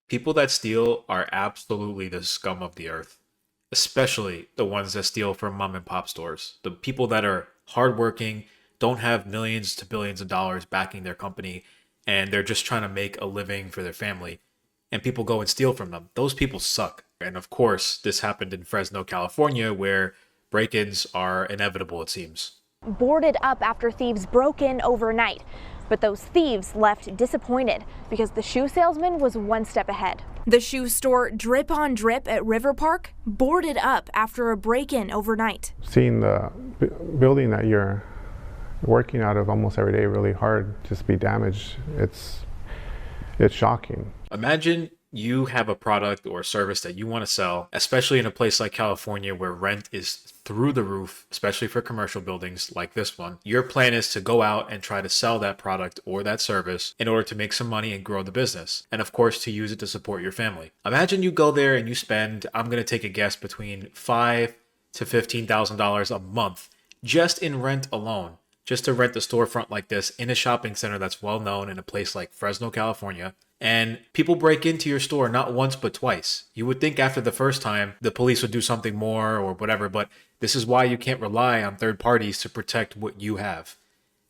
People that steal are absolutely the scum of the earth, especially the ones that steal from mom and pop stores. The people that are hardworking, don't have millions to billions of dollars backing their company, and they're just trying to make a living for their family. And people go and steal from them. Those people suck. And of course, this happened in Fresno, California, where break ins are inevitable, it seems. Boarded up after thieves broke in overnight. But those thieves left disappointed because the shoe salesman was one step ahead. The shoe store Drip on Drip at River Park boarded up after a break-in overnight. Seeing the building that you're working out of almost every day really hard just be damaged, it's shocking. Imagine you have a product or a service that you want to sell, especially in a place like California where rent is through the roof, especially for commercial buildings like this one. Your plan is to go out and try to sell that product or that service in order to make some money and grow the business. And of course, to use it to support your family. Imagine you go there and you spend, I'm going to take a guess, between $5,000 to $15,000 a month just in rent alone. Just to rent a storefront like this in a shopping center that's well known in a place like Fresno, California. And people break into your store not once but twice. You would think after the first time the police would do something more or whatever, but this is why you can't rely on third parties to protect what you have.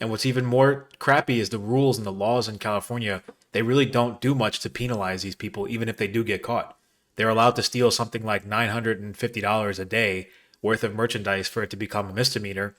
And what's even more crappy is the rules and the laws in California. They really don't do much to penalize these people, even if they do get caught. They're allowed to steal something like $950 a day worth of merchandise for it to become a misdemeanor.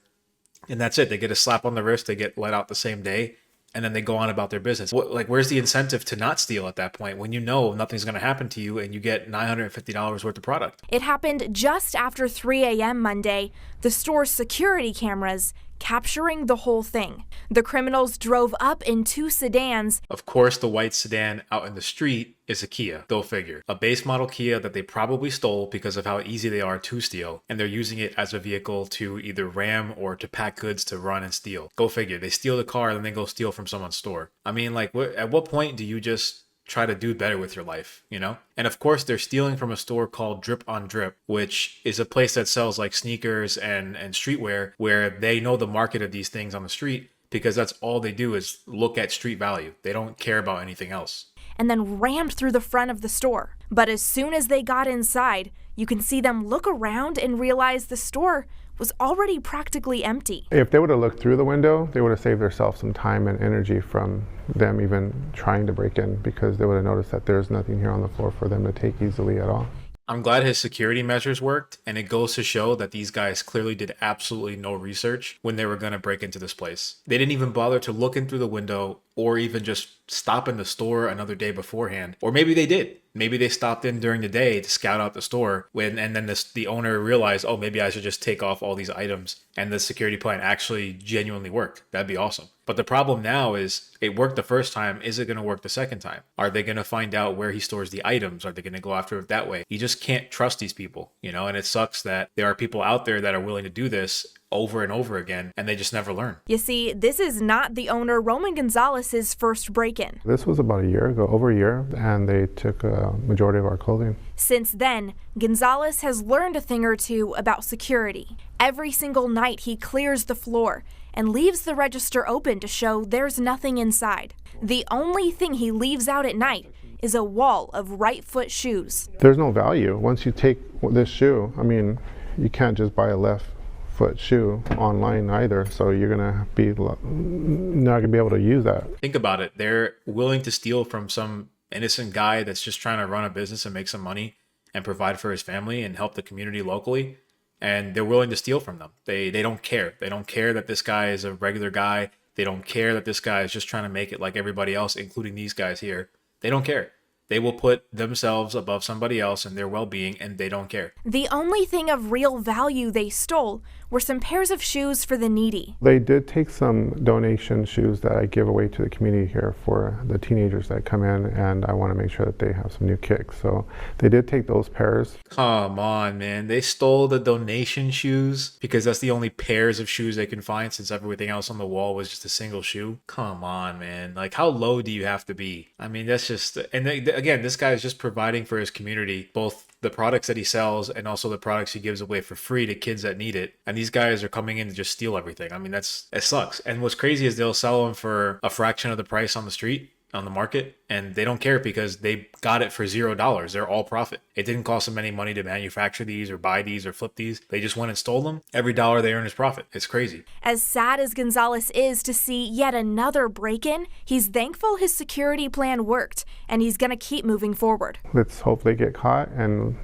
And that's it. They get a slap on the wrist. They get let out the same day. And then they go on about their business. Where's the incentive to not steal at that point when you know nothing's going to happen to you and you get $950 worth of product? It happened just after 3 a.m. Monday. The store's security cameras capturing the whole thing. The criminals drove up in two sedans. Of course, the white sedan out in the street is a Kia, go figure. A base model Kia that they probably stole because of how easy they are to steal, and they're using it as a vehicle to either ram or to pack goods to run and steal. Go figure. They steal the car and then they go steal from someone's store. I mean, at what point do you just try to do better with your life, you know? And of course, they're stealing from a store called Drip on Drip, which is a place that sells like sneakers and streetwear, where they know the market of these things on the street because that's all they do is look at street value. They don't care about anything else. And then rammed through the front of the store. But as soon as they got inside, you can see them look around and realize the store was already practically empty. If they would have looked through the window, they would have saved themselves some time and energy from them even trying to break in, because they would have noticed that there's nothing here on the floor for them to take easily at all. I'm glad his security measures worked, and it goes to show that these guys clearly did absolutely no research when they were going to break into this place. They didn't even bother to look in through the window or even just stop in the store another day beforehand. Or maybe they did. Maybe they stopped in during the day to scout out the store and then the owner realized, oh, maybe I should just take off all these items, and the security plan actually genuinely worked. That'd be awesome. But the problem now is it worked the first time. Is it going to work the second time? Are they going to find out where he stores the items? Are they going to go after it that way? You just can't trust these people, you know, and it sucks that there are people out there that are willing to do this over and over again, and they just never learn. You see, this is not the owner Roman Gonzalez's first break-in. This was about a year ago, over a year, and they took a majority of our clothing. Since then, Gonzalez has learned a thing or two about security. Every single night he clears the floor and leaves the register open to show there's nothing inside. The only thing he leaves out at night is a wall of right foot shoes. There's no value. Once you take this shoe, I mean, you can't just buy a left foot shoe online either, so you're gonna be not gonna be able to use that. Think about it. They're willing to steal from some innocent guy that's just trying to run a business and make some money and provide for his family and help the community locally, and they're willing to steal from them. They don't care. They don't care that this guy is a regular guy. They don't care that this guy is just trying to make it like everybody else, including these guys here. They don't care. They will put themselves above somebody else and their well-being, and they don't care. The only thing of real value they stole were some pairs of shoes for the needy. They did take some donation shoes that I give away to the community here for the teenagers that come in, and I want to make sure that they have some new kicks. So they did take those pairs. Come on, man. They stole the donation shoes because that's the only pairs of shoes they can find, since everything else on the wall was just a single shoe. Come on, man. Like, how low do you have to be? I mean, that's just... And again, this guy is just providing for his community, both the products that he sells and also the products he gives away for free to kids that need it. And these guys are coming in to just steal everything. I mean, it sucks. And what's crazy is they'll sell them for a fraction of the price on the street. on the market, and they don't care because they got it for $0. They're all profit. It didn't cost them any money to manufacture these or buy these or flip these. They just went and stole them. Every dollar they earn is profit. It's crazy. As sad as Gonzalez is to see yet another break-in, he's thankful his security plan worked, and he's going to keep moving forward. Let's hope they get caught and,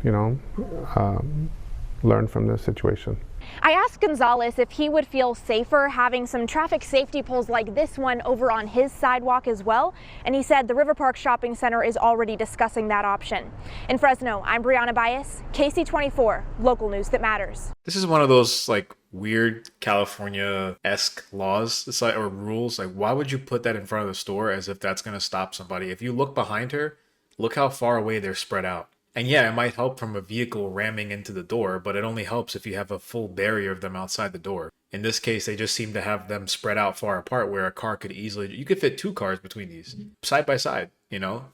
learn from this situation. I asked Gonzalez if he would feel safer having some traffic safety poles like this one over on his sidewalk as well, and he said the River Park Shopping Center is already discussing that option. In Fresno, I'm Brianna Bias, KC24, local news that matters. This is one of those like weird California-esque laws, it's like, or rules. Like, why would you put that in front of the store as if that's going to stop somebody? If you look behind her, look how far away they're spread out. And yeah, it might help from a vehicle ramming into the door, but it only helps if you have a full barrier of them outside the door. In this case, they just seem to have them spread out far apart where a car could easily, you could fit 2 cars between these, side by side,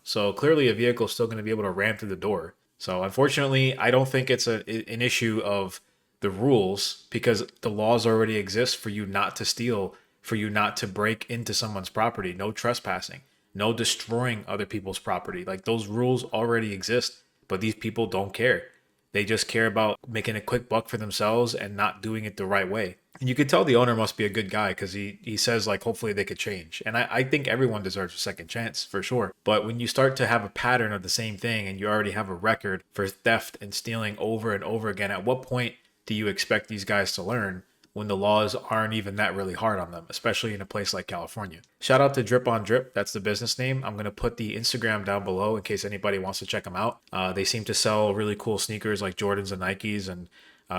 So clearly a vehicle is still going to be able to ram through the door. So unfortunately, I don't think it's an issue of the rules, because the laws already exist for you not to steal, for you not to break into someone's property, no trespassing, no destroying other people's property. Like, those rules already exist. But these people don't care. They just care about making a quick buck for themselves and not doing it the right way. And you could tell the owner must be a good guy, because he says, like, hopefully they could change. And I think everyone deserves a second chance, for sure. But when you start to have a pattern of the same thing and you already have a record for theft and stealing over and over again, at what point do you expect these guys to learn when the laws aren't even that really hard on them, especially in a place like California? Shout out to Drip on Drip. That's the business name. I'm going to put the Instagram down below in case anybody wants to check them out. They seem to sell really cool sneakers like Jordans and Nikes, and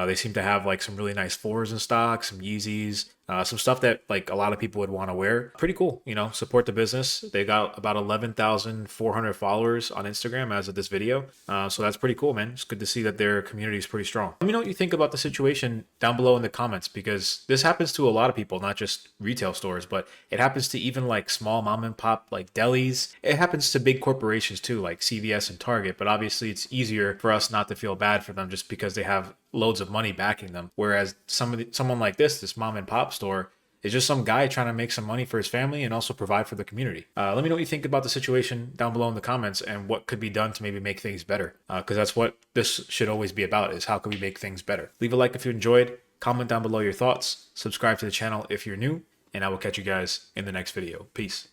they seem to have like some really nice 4s in stock, some Yeezys, some stuff that like a lot of people would want to wear. Pretty cool, support the business. They got about 11,400 followers on Instagram as of this video. So that's pretty cool, man. It's good to see that their community is pretty strong. Let me know what you think about the situation down below in the comments, because this happens to a lot of people, not just retail stores, but it happens to even like small mom and pop like delis. It happens to big corporations too, like CVS and Target, but obviously it's easier for us not to feel bad for them just because they have loads of money backing them. Whereas someone like this mom and pop store is just some guy trying to make some money for his family and also provide for the community. Let me know what you think about the situation down below in the comments and what could be done to maybe make things better. Because that's what this should always be about, is how can we make things better. Leave a like if you enjoyed, comment down below your thoughts, subscribe to the channel if you're new, and I will catch you guys in the next video. Peace.